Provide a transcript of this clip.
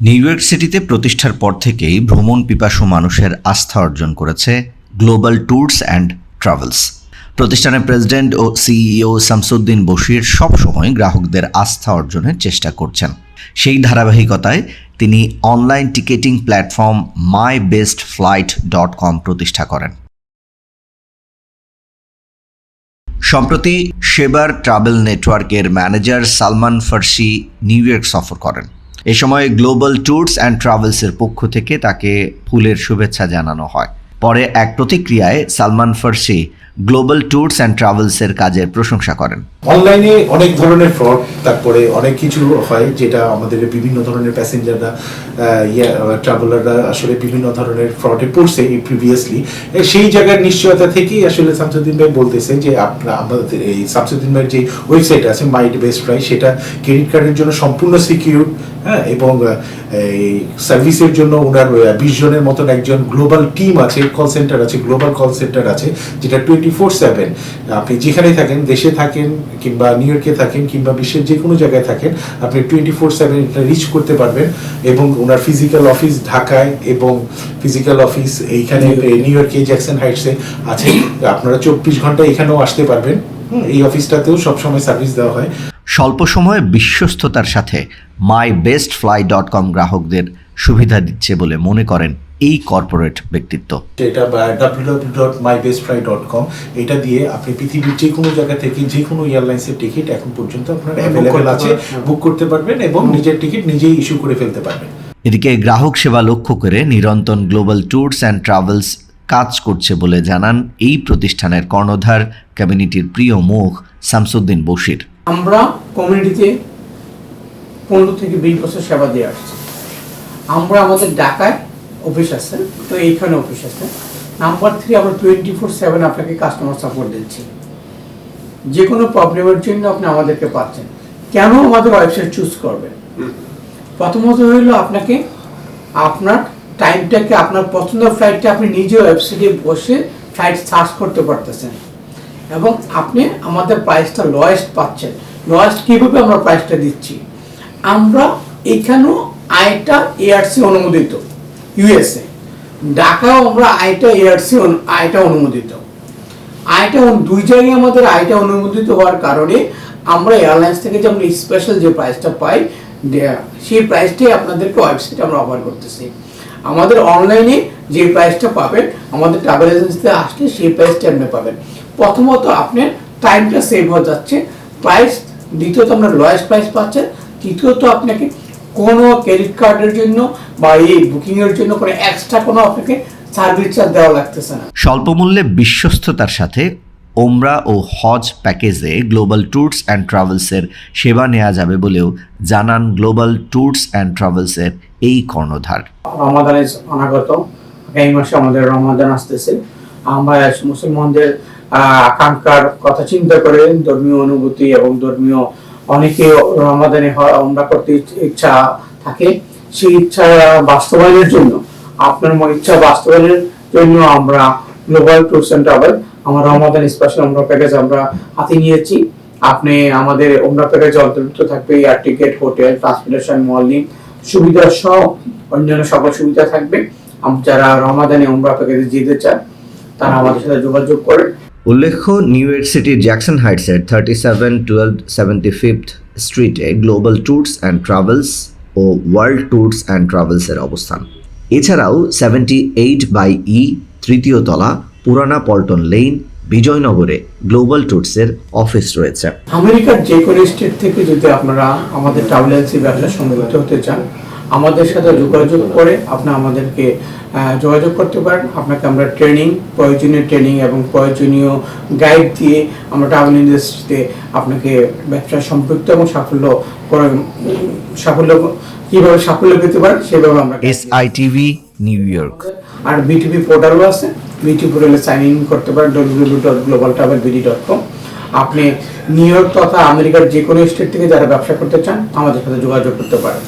New York সিটিতে প্রতিষ্ঠার পর থেকেই ভ্রমণ পিপাসু মানুষের আস্থা অর্জন করেছে গ্লোবাল ট্যুরস অ্যান্ড ট্রাভেলস। প্রতিষ্ঠানের প্রেসিডেন্ট ও সিইও শামসুদ্দিন বশির সবসময় গ্রাহকদের আস্থা অর্জনের চেষ্টা করছেন। সেই ধারাবাহিকতায় তিনি অনলাইন টিকেটিং প্ল্যাটফর্ম mybestflight.com প্রতিষ্ঠা করেন। সম্প্রতি শেবার ট্রাভেল নেটওয়ার্কের ম্যানেজার সালমান ফার্সি নিউ ইয়র্ক সফর করেন। এ সময় গ্লোবাল ট্যুরস অ্যান্ড ট্রাভেলসের পক্ষ থেকে তাকে ফুলের শুভেচ্ছা জানানো হয়। পরে এক প্রতিক্রিয়ায় সালমান ফার্সি গ্লোবাল ট্যুরস অ্যান্ড ট্রাভেলসের কাজের প্রশংসা করেন। অনলাইনে অনেক ধরনের ফ্রড, তারপরে অনেক কিছু হয় যেটা আমাদের বিভিন্ন ধরনের প্যাসেঞ্জাররা ট্রাভেলাররা আসলে বিভিন্ন ধরনের ফ্রডে পড়ছে প্রিভিয়াসলি। সেই জায়গার নিশ্চয়তা থেকেই আসলে শামসুদ্দিন ভাই বলতেছে যে আমাদের এই শামসুদ্দিন ভাইয়ের যে ওয়েবসাইট আছে মাইবেস্টফ্লাই, সেটা ক্রেডিট কার্ডের জন্য সম্পূর্ণ সিকিউর, হ্যাঁ, এবং এই সার্ভিসের জন্য ওনার 20 জনের মতন একজন গ্লোবাল টিম আছে, কল সেন্টার আছে, গ্লোবাল কল সেন্টার আছে, যেটা 24/7 আপনি যেখানে থাকেন, দেশে থাকেন কিংবা নিউ ইয়র্কে থাকেন কিংবা বিশ্বের যে কোনো জায়গায় থাকেন, আপনি 24/7 এটা রিচ করতে পারবেন। এবং ওনার ফিজিক্যাল অফিস ঢাকায় এবং ফিজিক্যাল অফিস এইখানে নিউ ইয়র্কে জ্যাকসন হাইটসে আছে। আপনারা 24 ঘন্টা এখানেও আসতে পারবেন। এই অফিসটাতেও সবসময় সার্ভিস দেওয়া হয়। স্বল্প সময়ে বিশ্বস্ততার সাথে mybestfly.com গ্রাহকদের সুবিধা দিচ্ছে বলে মনে করেন এই কর্পোরেট ব্যক্তিত্ব। এটা www.mybestfly.com, এটা দিয়ে আপনি পৃথিবীর যে কোনো জায়গা থেকে যে কোনো এয়ারলাইন্সের টিকিট এখন পর্যন্ত আপনার অ্যাভেলেবেল আছে, বুক করতে পারবেন এবং নিজের টিকিট নিজেই ইস্যু করে ফেলতে পারবেন। এদিকে গ্রাহক সেবা লক্ষ্য করে নিরন্তর গ্লোবাল ট্যুরস অ্যান্ড ট্রাভেলস কাজ করছে বলে জানান এই প্রতিষ্ঠানের কর্ণধার কমিউনিটির প্রিয় মুখ শামসুদ্দিন বশির। আমরা কমিউনিটিতে 15 থেকে 20 বছর সেবা দিয়ে আসছি। আমরা আমাদের ঢাকায় অফিস আছে, তো এইখানে অফিস আছে। নাম্বার 3, আমরা 24/7 আপনাকে কাস্টমার সাপোর্ট দিচ্ছি। যে কোনো প্রবলেমের জন্য আপনি আমাদেরকে পাচ্ছেন। কেন আমাদের ওয়েবসাইট চুজ করবেন? প্রথমত হইলো আপনাকে আপনার টাইমটাকে, আপনার পছন্দের ফ্লাইটটা আপনি নিজে ওয়েবসাইটে বসে ফ্লাইট সার্চ করতে পারতেছেন এবং আপনি আমাদের প্রাইসটা লোয়েস্ট পাচ্ছেন। লোয়েস্ট কীভাবে আমরা প্রাইসটা দিচ্ছি? আমরা এখানেও আইটা এআরসি অনুমোদিত, ইউএসএ, ঢাকাও আমরা আইটা অনুমোদিত। আইটা 2 জায়গায় আমাদের আইটা অনুমোদিত হওয়ার কারণে আমরা এয়ারলাইন্স থেকে যে আমরা স্পেশাল যে প্রাইসটা পাই, সেই প্রাইসটাই আপনাদেরকে ওয়েবসাইটে আমরা অফার করতেছি। আমাদের অনলাইনে যে প্রাইসটা পাবেন, আমাদের ট্রাভেল এজেন্সিতে আসলে সেই প্রাইসটা আপনি পাবেন। প্রথমত আপনার টাইমটা সেভ হয়ে যাচ্ছে, প্রাইস, দ্বিতীয়ত আমরা লোয়েস্ট প্রাইস পাচ্ছেন, তৃতীয়ত আপনাকে কোনো ক্রেডিট কার্ডের জন্য বা এই বুকিংয়ের জন্য কোনো এক্সট্রা কোনো আপনাকে সার্ভিস চার্জ দেওয়া লাগতেছে না। স্বল্প মূল্যে বিশ্বস্ততার সাথে ওমরা ও হজ প্যাকেজে গ্লোবাল ট্যুরস অ্যান্ড ট্রাভেলসের সেবা নেওয়া যাবে বলেও জানান গ্লোবাল ট্যুরস অ্যান্ড ট্রাভেলসের এই কর্ণধার। রমাদান অনাগত, এই মাসে আমাদের রমাদান আসতেছে। আমরা মুসলমানদের আকাঙ্ক্ষার কথা চিন্তা করে ধর্মীয় অনুভূতি এবং ধর্মীয় অনেকে রমাদানে ওমরা করতে ইচ্ছা থাকে, সেই ইচ্ছা বাস্তবায়নের জন্য, আপনার ইচ্ছা বাস্তবায়নের জন্য আমরা গ্লোবাল ট্যুরস অ্যান্ড ট্রাভেল আমার রমাদান স্পেশাল ওমরা প্যাকেজ আমরা হাতে নিয়েছি। আপনি আমাদের ওমরা প্যাকেজে অন্তর্ভুক্ত থাকবে এয়ার টিকেট, হোটেল, ট্রান্সপোর্টেশন, মলনিং সুবিধা সহ অন্যান্য সকল সুবিধা থাকবে। যারা রমাদানে ওমরা প্যাকেজে যেতে চান তারা আমাদের সাথে যোগাযোগ করেন। উল্লেখ্য, নিউ ইয়র্ক সিটির জ্যাকসন হাইটসের 371275th স্ট্রিটে গ্লোবাল ট্যুরস অ্যান্ড ট্রাভেলস ও ওয়ার্ল্ড ট্যুরস অ্যান্ড ট্রাভেলসের অবস্থান। এছাড়াও 78/E 3য় তলা, পুরানা পল্টন লেন, বিজয়নগরে গ্লোবাল ট্যুরসের অফিস রয়েছে। আমেরিকার যে কোনো স্টেট থেকে যদি আপনারা আমাদের ট্রাভেল এজেন্সি ব্যবসার সঙ্গে যুক্ত হতে চান, আমাদের সাথে যোগাযোগ করে আপনি আমাদেরকে যোগাযোগ করতে পারেন। আপনাকে আমরা প্রয়োজনীয় ট্রেনিং এবং প্রয়োজনীয় গাইড দিয়ে আমরা ট্রাভেল ইন্ডাস্ট্রিতে আপনাকে ব্যবসা সম্পৃক্ত এবং কীভাবে সাফল্য পেতে পারেন সেভাবে আমরা। SITV New York. আর বিটিপি পোর্টালও আছে, বিটিপি পোর্টালে সাইন ইন করতে পারেন www.globaltravelbd.com। আপনি নিউ ইয়র্ক তথা আমেরিকার যে কোনো স্টেট থেকে যারা ব্যবসা করতে চান আমাদের সাথে যোগাযোগ করতে পারেন।